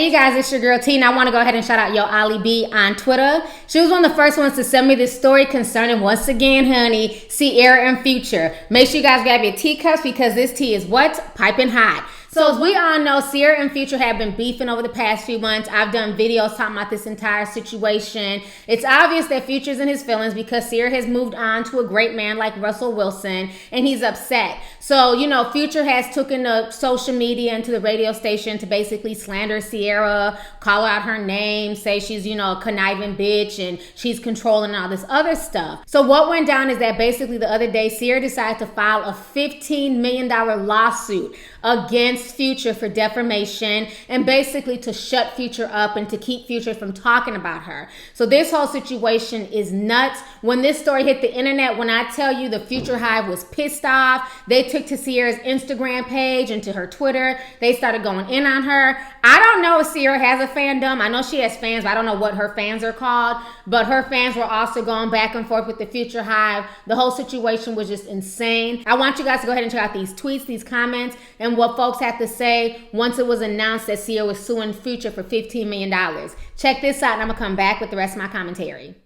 Hey you guys, it's your girl T, and I want to go ahead and shout out Yo Ali B on Twitter. She was one of the first ones to send me this story concerning, once again, honey, Ciara and Future. Make sure you guys grab your teacups because this tea is what? Piping hot. So as we all know, Ciara and Future have been beefing over the past few months. I've done videos talking about this entire situation. It's obvious that Future's in his feelings because Ciara has moved on to a great man like Russell Wilson, and he's upset. So, you know, Future has taken to social media and to the radio station to basically slander Ciara, call out her name, say she's, you know, a conniving bitch and she's controlling all this other stuff. So what went down is that basically the other day, Ciara decided to file a $15 million lawsuit against Future for defamation and basically to shut Future up and to keep Future from talking about her. So this whole situation is nuts. When this story hit the internet, when I tell you the Future Hive was pissed off, they took to Ciara's Instagram page and to her Twitter. They started going in on her. I don't know if Ciara has a fandom. I know she has fans, but I don't know what her fans are called. But her fans were also going back and forth with the Future Hive. The whole situation was just insane. I want you guys to go ahead and check out these tweets, these comments, and what folks had to say once it was announced that Ciara was suing Future for $15 million. Check this out, and I'm going to come back with the rest of my commentary.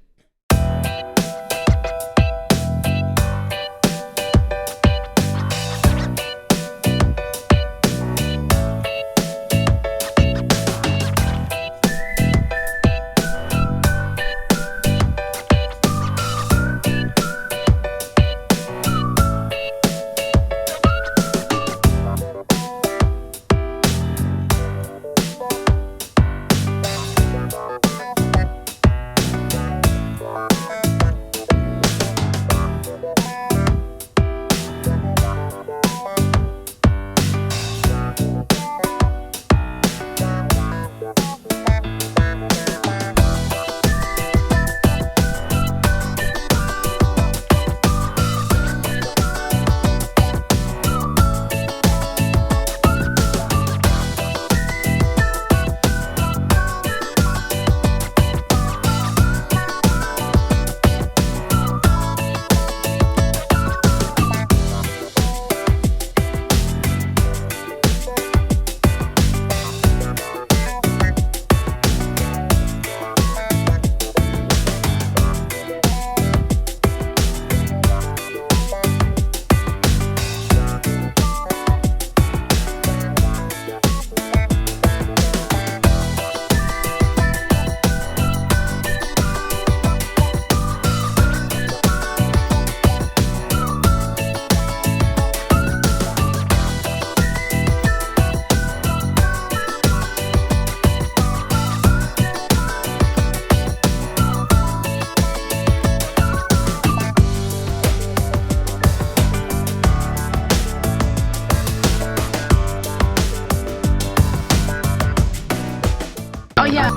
Oh yeah.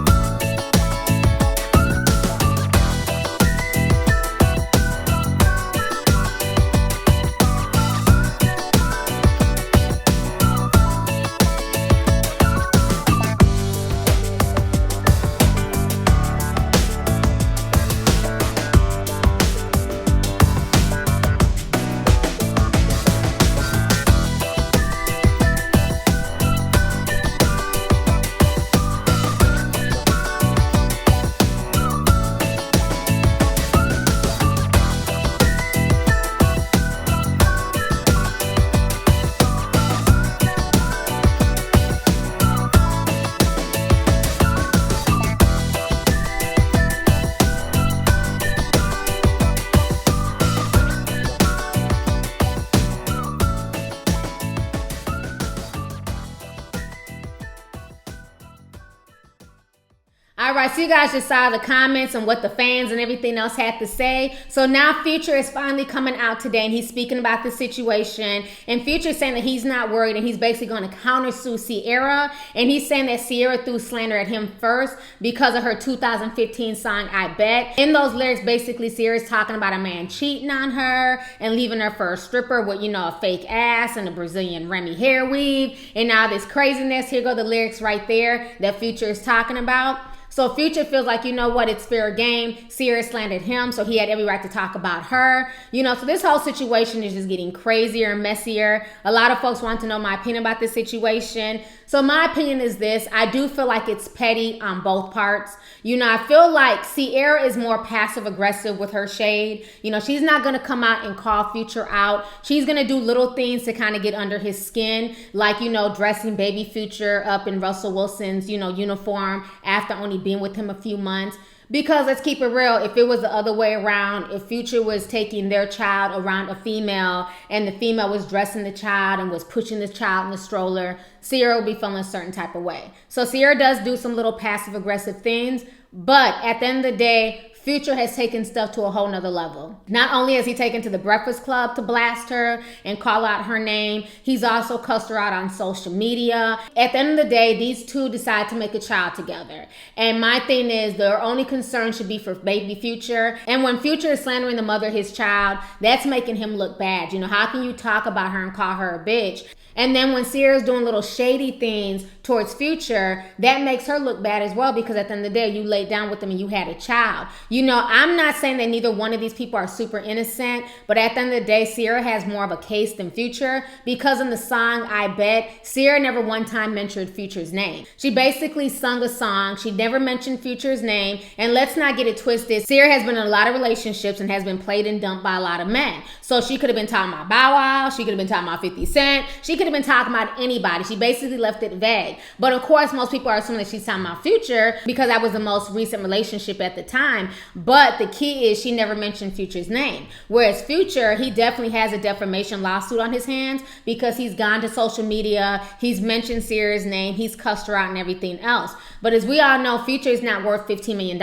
All right, so you guys just saw the comments and what the fans and everything else had to say. So now Future is finally coming out today and he's speaking about the situation. And Future is saying that he's not worried and he's basically going to countersue Ciara. And he's saying that Ciara threw slander at him first because of her 2015 song, I Bet. In those lyrics, basically Ciara's talking about a man cheating on her and leaving her for a stripper with, you know, a fake ass and a Brazilian Remy hair weave and all this craziness. Here go the lyrics right there that Future is talking about. So Future feels like, you know what, it's fair game. Ciara slandered him, so he had every right to talk about her. You know, so this whole situation is just getting crazier and messier. A lot of folks want to know my opinion about this situation. So my opinion is this: I do feel like it's petty on both parts. You know, I feel like Ciara is more passive aggressive with her shade. You know, she's not gonna come out and call Future out. She's gonna do little things to kind of get under his skin, like, you know, dressing baby Future up in Russell Wilson's, you know, uniform after only being with him a few months. Because let's keep it real, if it was the other way around, if Future was taking their child around a female and the female was dressing the child and was pushing the child in the stroller, Ciara would be feeling a certain type of way. So Ciara does do some little passive aggressive things, but at the end of the day, Future has taken stuff to a whole nother level. Not only has he taken to the Breakfast Club to blast her and call out her name, he's also cussed her out on social media. At the end of the day, these two decide to make a child together. And my thing is, their only concern should be for baby Future. And when Future is slandering the mother of his child, that's making him look bad. You know, how can you talk about her and call her a bitch? And then when Ciara's doing little shady things towards Future, that makes her look bad as well, because at the end of the day, you laid down with them and you had a child. You know, I'm not saying that neither one of these people are super innocent, but at the end of the day, Ciara has more of a case than Future, because in the song, I Bet, Ciara never one time mentioned Future's name. She basically sung a song. She never mentioned Future's name. And let's not get it twisted. Ciara has been in a lot of relationships and has been played and dumped by a lot of men. So she could have been talking about Bow Wow. She could have been talking about 50 Cent. She could have been talking about anybody. She basically left it vague. But of course, most people are assuming that she's talking about Future because that was the most recent relationship at the time. But the key is she never mentioned Future's name. Whereas Future, he definitely has a defamation lawsuit on his hands because he's gone to social media. He's mentioned Ciara's name. He's cussed her out and everything else. But as we all know, Future is not worth $15 million.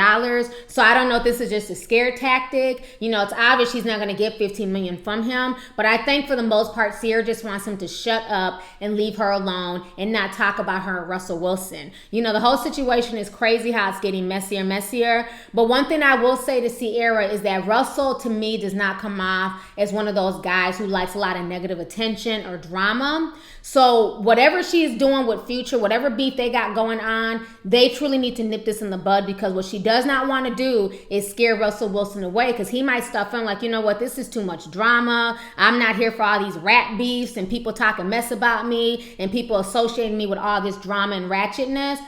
So I don't know if this is just a scare tactic. You know, it's obvious she's not going to get $15 million from him. But I think for the most part, Ciara just wants him to shut up and leave her alone and not talk about her and Russell Wilson. You know, the whole situation is crazy how it's getting messier and messier. But one thing I will say to Ciara is that Russell, to me, does not come off as one of those guys who likes a lot of negative attention or drama. So whatever she's doing with Future, whatever beef they got going on, they truly need to nip this in the bud, because what she does not want to do is scare Russell Wilson away, because he might start feeling like, you know what, this is too much drama. I'm not here for all these rap beefs and people talking mess about me and people associating me with all this drama and ratchetness.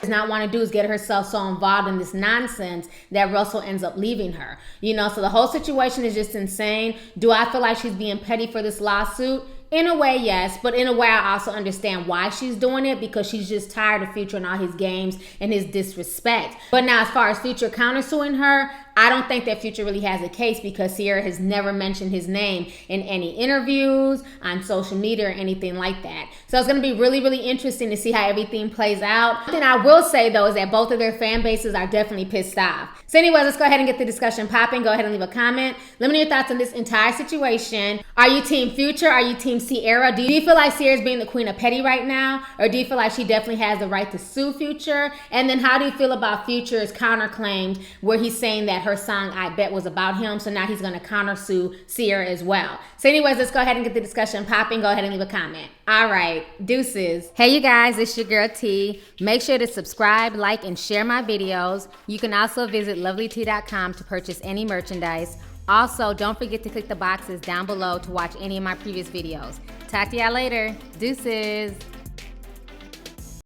Does not want to do is get herself so involved in this nonsense that Russell ends up leaving her. You know, so the whole situation is just insane. Do I feel like she's being petty for this lawsuit? In a way, yes, but in a way, I also understand why she's doing it, because she's just tired of Future and all his games and his disrespect. But now, as far as Future countersuing her, I don't think that Future really has a case, because Ciara has never mentioned his name in any interviews, on social media, or anything like that. So it's going to be really, really interesting to see how everything plays out. One thing I will say, though, is that both of their fan bases are definitely pissed off. So anyways, let's go ahead and get the discussion popping. Go ahead and leave a comment. Let me know your thoughts on this entire situation. Are you team Future? Are you team Ciara? Do you feel like Ciara's being the queen of petty right now? Or do you feel like she definitely has the right to sue Future? And then how do you feel about Future's counterclaims where he's saying that her song I Bet was about him, so now he's going to countersue Ciara as well? So anyways, let's go ahead and get the discussion popping. Go ahead and leave a comment. All right, deuces. Hey you guys, it's your girl T. Make sure to subscribe, like, and share my videos. You can also visit lovelyti.com to purchase any merchandise. Also, don't forget to click the boxes down below to watch any of my previous videos. Talk to y'all later. Deuces.